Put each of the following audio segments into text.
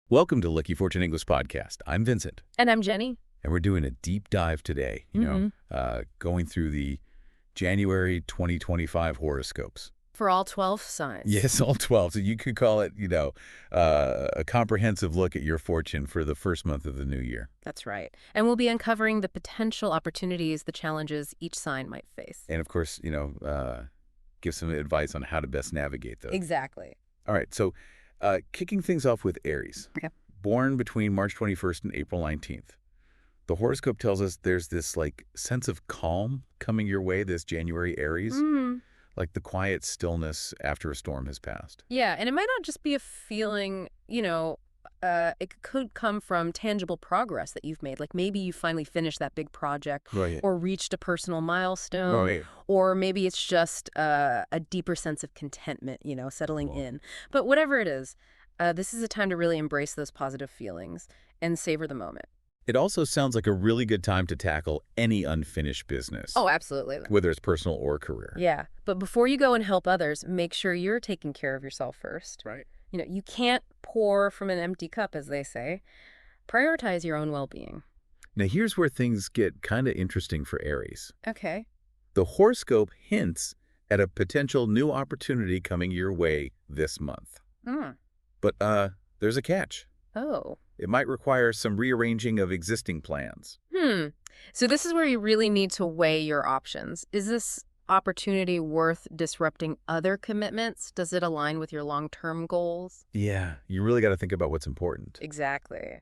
Welcome to Lucky Fortune English Podcast. I'm Vincent. And I'm Jenny. And we're doing a deep dive today, going through the January 2025 horoscopes. For all 12 signs. Yes, all 12. So you could call it, a comprehensive look at your fortune for the first month of the new year. That's right. And we'll be uncovering the potential opportunities, the challenges each sign might face. And of course, give some advice on how to best navigate those. Exactly. All right. So kicking things off with Aries. Okay. Born between March 21st and April 19th. The horoscope tells us there's this sense of calm coming your way this January, Aries. Like the quiet stillness after a storm has passed. Yeah, and it might not just be a feeling, it could come from tangible progress that you've made. Like maybe you finally finished that big project or reached a personal milestone. Or maybe it's just a deeper sense of contentment, settling in. But whatever it is, this is a time to really embrace those positive feelings and savor the moment. It also sounds like a really good time to tackle any unfinished business. Oh, absolutely. Whether it's personal or career. Yeah, but before you go and help others, make sure you're taking care of yourself first. Right. You can't pour from an empty cup, as they say. Prioritize your own well-being. Now, here's where things get kind of interesting for Aries. Okay. The horoscope hints at a potential new opportunity coming your way this month. But there's a catch. Oh. It might require some rearranging of existing plans. So this is where you really need to weigh your options. Is this opportunity worth disrupting other commitments? Does it align with your long-term goals? Yeah, you really got to think about what's important. Exactly.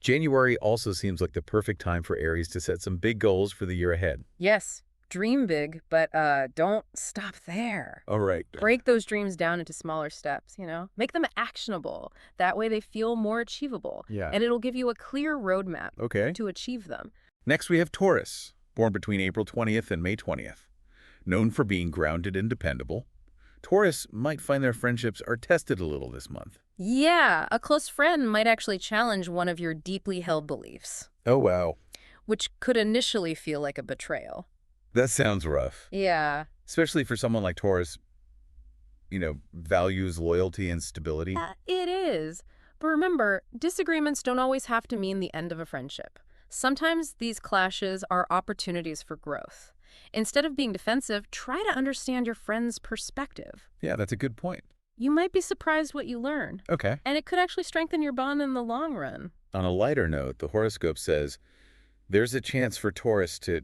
January also seems like the perfect time for Aries to set some big goals for the year ahead. Yes. Dream big, but don't stop there. All right. Break those dreams down into smaller steps, Make them actionable. That way they feel more achievable. Yeah. And it'll give you a clear roadmap Okay. to achieve them. Next, we have Taurus, born between April 20th and May 20th. Known for being grounded and dependable, Taurus might find their friendships are tested a little this month. Yeah, a close friend might actually challenge one of your deeply held beliefs. Oh, wow. Which could initially feel like a betrayal. That sounds rough. Yeah. Especially for someone like Taurus, values loyalty and stability. It is. But remember, disagreements don't always have to mean the end of a friendship. Sometimes these clashes are opportunities for growth. Instead of being defensive, try to understand your friend's perspective. Yeah, that's a good point. You might be surprised what you learn. Okay. And it could actually strengthen your bond in the long run. On a lighter note, the horoscope says there's a chance for Taurus to,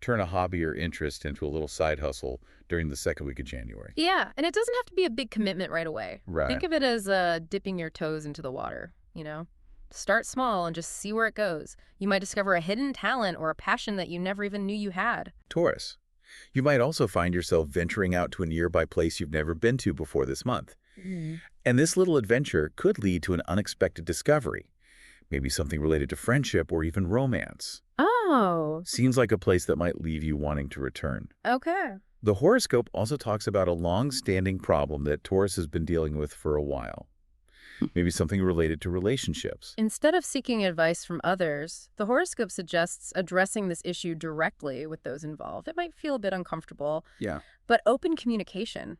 turn a hobby or interest into a little side hustle during the second week of January. Yeah, and it doesn't have to be a big commitment right away. Right. Think of it as dipping your toes into the water, Start small and just see where it goes. You might discover a hidden talent or a passion that you never even knew you had. Taurus, you might also find yourself venturing out to a nearby place you've never been to before this month. And this little adventure could lead to an unexpected discovery. Maybe something related to friendship or even romance. Oh. Seems like a place that might leave you wanting to return. Okay. The horoscope also talks about a long-standing problem that Taurus has been dealing with for a while. Maybe something related to relationships. Instead of seeking advice from others, the horoscope suggests addressing this issue directly with those involved. It might feel a bit uncomfortable. Yeah. But open communication,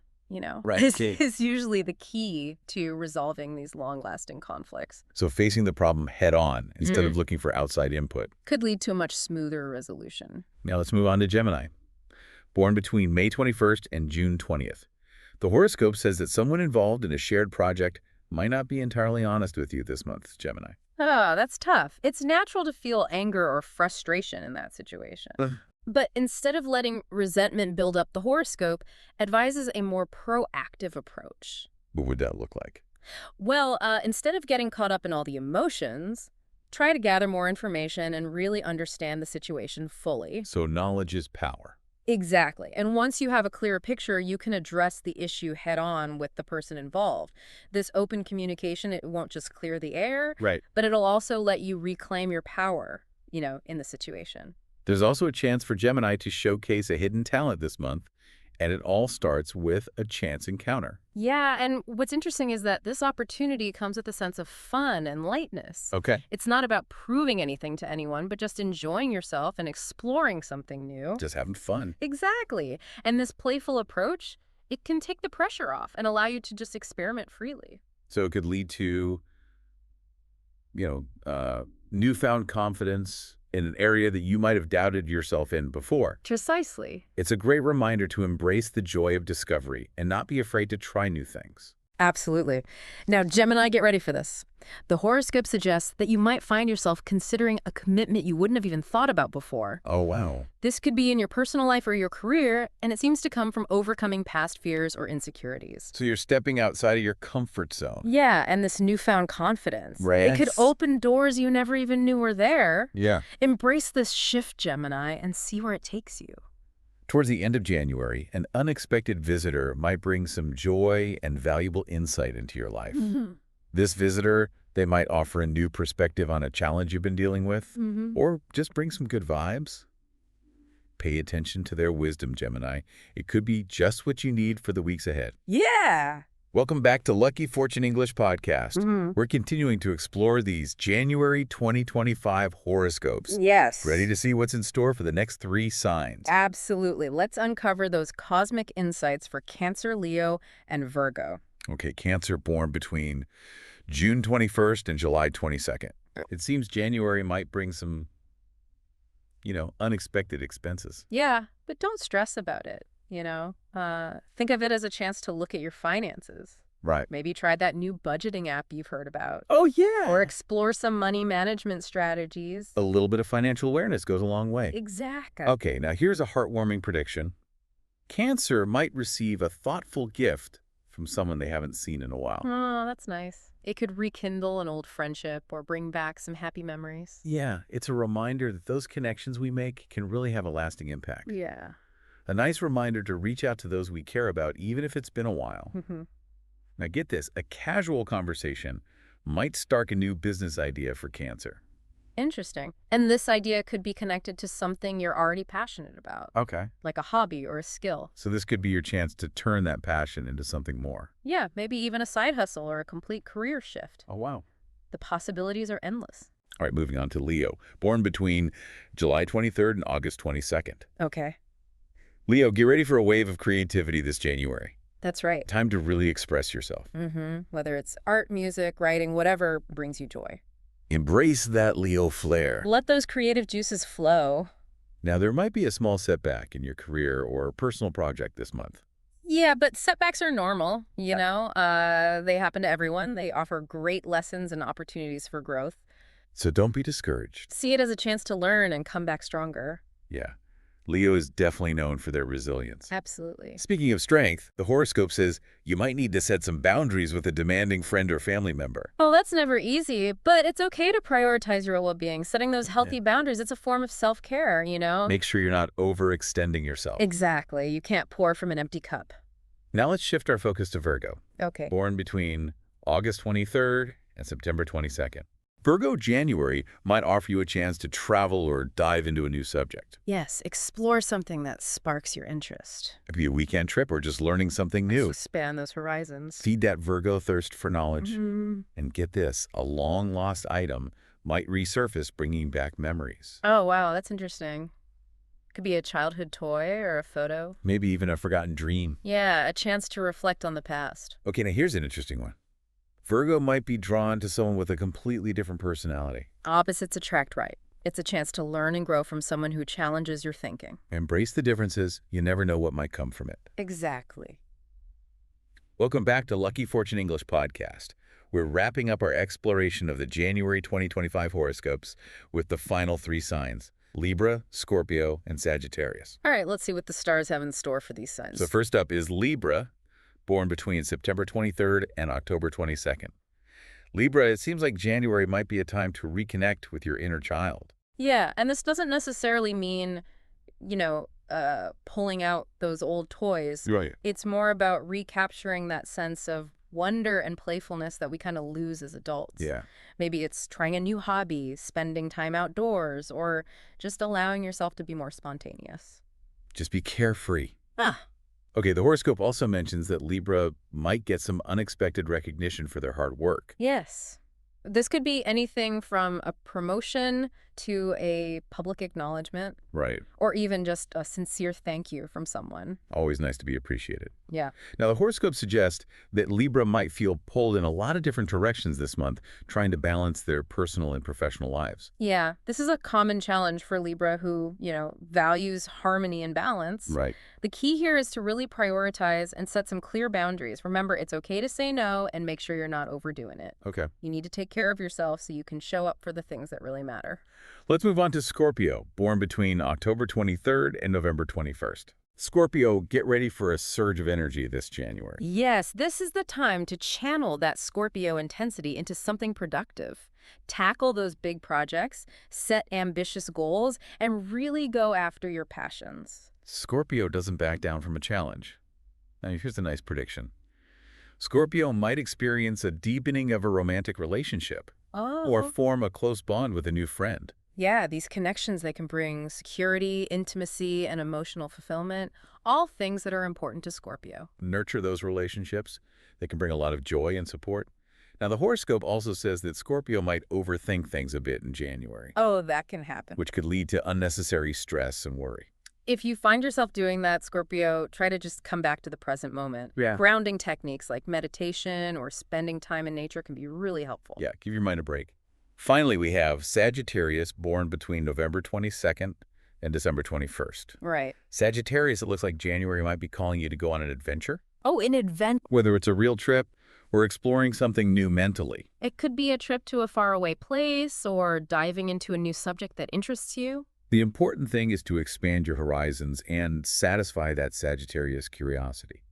Right. is usually the key to resolving these long-lasting conflicts. So facing the problem head on instead of looking for outside input. Could lead to a much smoother resolution. Now let's move on to Gemini. Born between May 21st and June 20th. The horoscope says that someone involved in a shared project might not be entirely honest with you this month, Gemini. Oh, that's tough. It's natural to feel anger or frustration in that situation. But instead of letting resentment build up, the horoscope advises a more proactive approach. What would that look like? Well, instead of getting caught up in all the emotions, try to gather more information and really understand the situation fully. So knowledge is power. Exactly. And once you have a clearer picture, you can address the issue head on with the person involved. This open communication, it won't just clear the air, Right. but it'll also let you reclaim your power, in the situation. There's also a chance for Gemini to showcase a hidden talent this month, and it all starts with a chance encounter. Yeah, and what's interesting is that this opportunity comes with a sense of fun and lightness. Okay. It's not about proving anything to anyone, but just enjoying yourself and exploring something new. Just having fun. Exactly. And this playful approach, it can take the pressure off and allow you to just experiment freely. So it could lead to newfound confidence in an area that you might have doubted yourself in before. Precisely. It's a great reminder to embrace the joy of discovery and not be afraid to try new things. Absolutely. Now, Gemini, get ready for this. The horoscope suggests that you might find yourself considering a commitment you wouldn't have even thought about before. Oh, wow. This could be in your personal life or your career, and it seems to come from overcoming past fears or insecurities. So you're stepping outside of your comfort zone. Yeah, and this newfound confidence. Right. It could open doors you never even knew were there. Yeah. Embrace this shift, Gemini, and see where it takes you. Towards the end of January, an unexpected visitor might bring some joy and valuable insight into your life. This visitor, they might offer a new perspective on a challenge you've been dealing with, or just bring some good vibes. Pay attention to their wisdom, Gemini. It could be just what you need for the weeks ahead. Yeah! Welcome back to Lucky Fortune English Podcast. We're continuing to explore these January 2025 horoscopes. Yes. Ready to see what's in store for the next 3 signs? Absolutely. Let's uncover those cosmic insights for Cancer, Leo, and Virgo. Okay, Cancer born between June 21st and July 22nd. It seems January might bring some, unexpected expenses. Yeah, but don't stress about it. Think of it as a chance to look at your finances. Right. Maybe try that new budgeting app you've heard about. Oh, yeah. Or explore some money management strategies. A little bit of financial awareness goes a long way. Exactly. Okay, now here's a heartwarming prediction. Cancer might receive a thoughtful gift from someone they haven't seen in a while. Oh, that's nice. It could rekindle an old friendship or bring back some happy memories. Yeah, it's a reminder that those connections we make can really have a lasting impact. Yeah. A nice reminder to reach out to those we care about, even if it's been a while. Now get this, a casual conversation might spark a new business idea for Cancer. Interesting. And this idea could be connected to something you're already passionate about. Okay. Like a hobby or a skill. So this could be your chance to turn that passion into something more. Yeah, maybe even a side hustle or a complete career shift. Oh, wow. The possibilities are endless. All right, moving on to Leo, born between July 23rd and August 22nd. Okay. Leo, get ready for a wave of creativity this January. That's right. Time to really express yourself. Whether it's art, music, writing, whatever brings you joy. Embrace that Leo flair. Let those creative juices flow. Now, there might be a small setback in your career or personal project this month. Yeah, but setbacks are normal, They happen to everyone. They offer great lessons and opportunities for growth. So don't be discouraged. See it as a chance to learn and come back stronger. Yeah. Leo is definitely known for their resilience. Absolutely. Speaking of strength, the horoscope says you might need to set some boundaries with a demanding friend or family member. Oh, that's never easy, but it's okay to prioritize your well-being. Setting those healthy boundaries, it's a form of self-care, Make sure you're not overextending yourself. Exactly. You can't pour from an empty cup. Now let's shift our focus to Virgo. Okay. Born between August 23rd and September 22nd. Virgo January might offer you a chance to travel or dive into a new subject. Yes, explore something that sparks your interest. It could be a weekend trip or just learning something new. Expand those horizons. Feed that Virgo thirst for knowledge. And get this, a long-lost item might resurface, bringing back memories. Oh, wow, that's interesting. Could be a childhood toy or a photo. Maybe even a forgotten dream. Yeah, a chance to reflect on the past. Okay, now here's an interesting one. Virgo might be drawn to someone with a completely different personality. Opposites attract, right? It's a chance to learn and grow from someone who challenges your thinking. Embrace the differences. You never know what might come from it. Exactly. Welcome back to Lucky Fortune English Podcast. We're wrapping up our exploration of the January 2025 horoscopes with the final 3 signs: Libra, Scorpio, and Sagittarius. All right, let's see what the stars have in store for these signs. So first up is Libra, born between September 23rd and October 22nd. Libra, it seems like January might be a time to reconnect with your inner child. Yeah, and this doesn't necessarily mean, pulling out those old toys. Right. It's more about recapturing that sense of wonder and playfulness that we kind of lose as adults. Yeah. Maybe it's trying a new hobby, spending time outdoors, or just allowing yourself to be more spontaneous. Just be carefree. Ah. Okay, the horoscope also mentions that Libra might get some unexpected recognition for their hard work. Yes. This could be anything from a promotion to a public acknowledgement. Right. Or even just a sincere thank you from someone. Always nice to be appreciated. Yeah. Now, the horoscope suggests that Libra might feel pulled in a lot of different directions this month, trying to balance their personal and professional lives. Yeah, this is a common challenge for Libra who, values harmony and balance. Right. The key here is to really prioritize and set some clear boundaries. Remember, it's okay to say no and make sure you're not overdoing it. Okay. You need to take care of yourself so you can show up for the things that really matter. Let's move on to Scorpio, born between October 23rd and November 21st. Scorpio, get ready for a surge of energy this January. Yes, this is the time to channel that Scorpio intensity into something productive. Tackle those big projects, set ambitious goals, and really go after your passions. Scorpio doesn't back down from a challenge. Now, here's a nice prediction. Scorpio might experience a deepening of a romantic relationship or form a close bond with a new friend. Yeah, these connections, they can bring security, intimacy, and emotional fulfillment, all things that are important to Scorpio. Nurture those relationships. They can bring a lot of joy and support. Now, the horoscope also says that Scorpio might overthink things a bit in January. Oh, that can happen. Which could lead to unnecessary stress and worry. If you find yourself doing that, Scorpio, try to just come back to the present moment. Yeah. Grounding techniques like meditation or spending time in nature can be really helpful. Yeah, give your mind a break. Finally, we have Sagittarius, born between November 22nd and December 21st. Right. Sagittarius, it looks like January might be calling you to go on an adventure. Oh, an adventure. Whether it's a real trip or exploring something new mentally. It could be a trip to a faraway place or diving into a new subject that interests you. The important thing is to expand your horizons and satisfy that Sagittarius curiosity.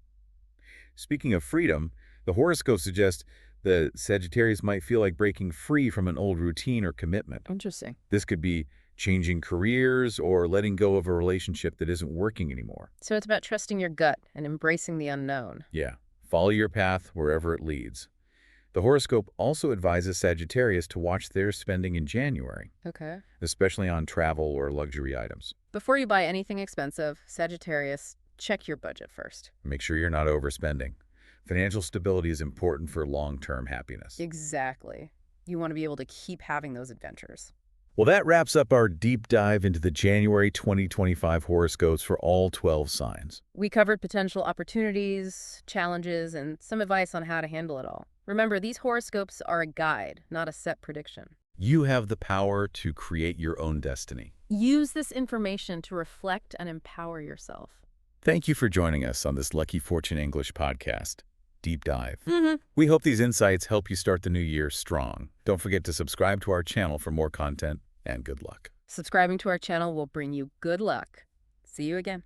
Speaking of freedom, the horoscope suggests the Sagittarius might feel like breaking free from an old routine or commitment. Interesting. This could be changing careers or letting go of a relationship that isn't working anymore. So it's about trusting your gut and embracing the unknown. Yeah. Follow your path wherever it leads. The horoscope also advises Sagittarius to watch their spending in January. Okay. Especially on travel or luxury items. Before you buy anything expensive, Sagittarius, check your budget first. Make sure you're not overspending. Financial stability is important for long-term happiness. Exactly. You want to be able to keep having those adventures. Well, that wraps up our deep dive into the January 2025 horoscopes for all 12 signs. We covered potential opportunities, challenges, and some advice on how to handle it all. Remember, these horoscopes are a guide, not a set prediction. You have the power to create your own destiny. Use this information to reflect and empower yourself. Thank you for joining us on this Lucky Fortune English podcast. Deep Dive. We hope these insights help you start the new year strong. Don't forget to subscribe to our channel for more content, and good luck. Subscribing to our channel will bring you good luck. See you again.